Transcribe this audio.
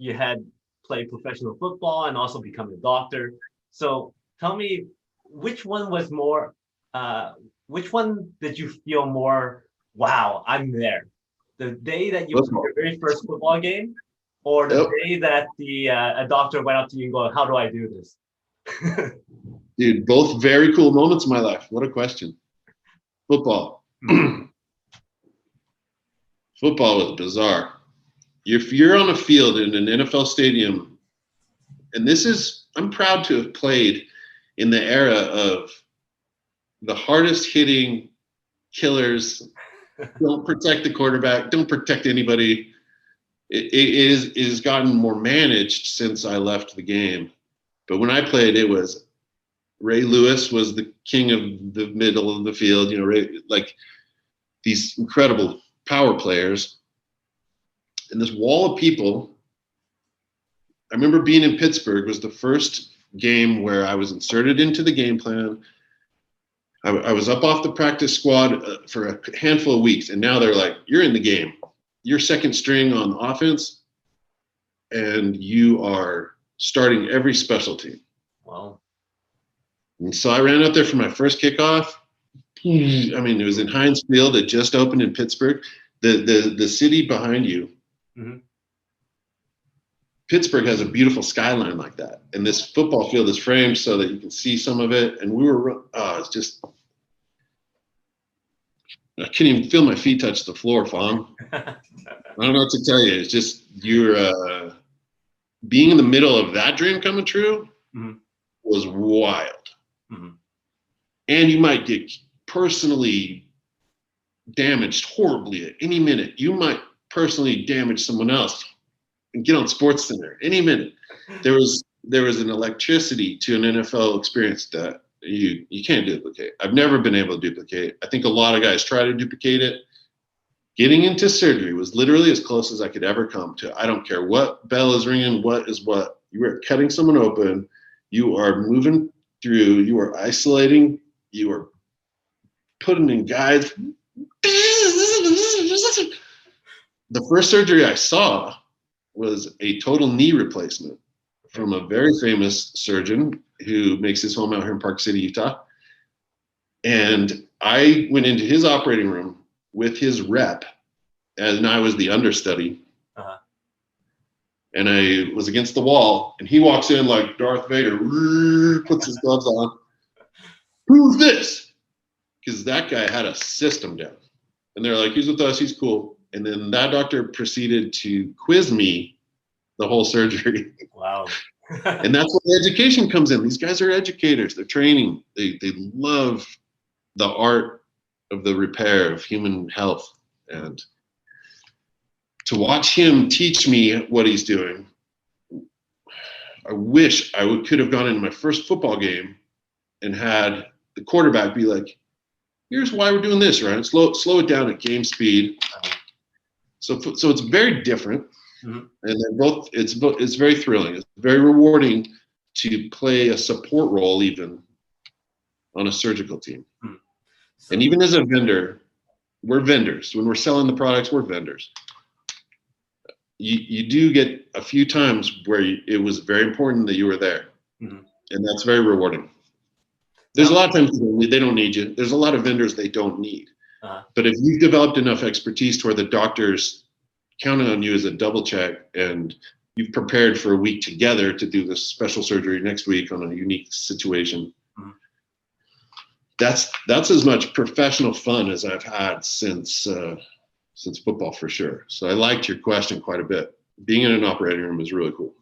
you had played professional football and also become a doctor. So tell me, which one was more, which one did you feel more, wow, I'm there? The day that you played Football. your very first football game, or the Yep. day that the a doctor went up to you and go, how do I do this? Dude, both very cool moments in my life. What a question. Football. Football was bizarre. If you're on a field in an NFL stadium, and I'm proud to have played in the era of the hardest hitting killers. Don't protect the quarterback. Don't protect anybody. It has gotten more managed since I left the game. But when I played, it was Ray Lewis was the king of the middle of the field. You know, like these incredible power players. And this wall of people. I remember being in Pittsburgh. Was the first game where I was inserted into the game plan. I was up off the practice squad for a handful of weeks, and now they're like, you're in the game. You're second string on offense, and you are starting every special team. Wow. And so I ran out there for my first kickoff. I mean, it was in Heinz Field. It just opened in Pittsburgh. The city behind you, Pittsburgh has a beautiful skyline like that. And this football field is framed so that you can see some of it. And we were, it's just, I can't even feel my feet touch the floor, Fong. I don't know what to tell you. It's just, you're being in the middle of that dream coming true was wild. And you might get personally damaged horribly at any minute. You might personally damage someone else and get on Sports Center any minute. There was an electricity to an NFL experience that you can't duplicate. I've never been able to duplicate. I think a lot of guys try to duplicate it. Getting into surgery was literally as close as I could ever come to. I don't care what bell is ringing, what is what. You are cutting someone open. You are moving through. You are isolating. You are putting in guides. The first surgery I saw was a total knee replacement from a very famous surgeon who makes his home out here in Park City, Utah. And I went into his operating room with his rep, and I was the understudy. And I was against the wall, and he walks in like Darth Vader, puts his gloves on. Who's this? Because that guy had a system down. And they're like, he's with us, he's cool. And then that doctor proceeded to quiz me the whole surgery. Wow. And that's where the education comes in. These guys are educators. They're training. They love the art of the repair of human health. And to watch him teach me what he's doing, I wish I could have gone into my first football game and had the quarterback be like, here's why we're doing this, right? Slow it down at game speed. So it's very different. And they're both, it's very thrilling. It's very rewarding to play a support role even on a surgical team. And even as a vendor, we're vendors. When we're selling the products, we're vendors. You do get a few times where it was very important that you were there. And that's very rewarding. There's a lot of times they don't need you. There's a lot of vendors they don't need. But if you've developed enough expertise to where the doctor's counting on you as a double check and you've prepared for a week together to do this special surgery next week on a unique situation, that's as much professional fun as I've had since football for sure. So I liked your question quite a bit. Being in an operating room is really cool.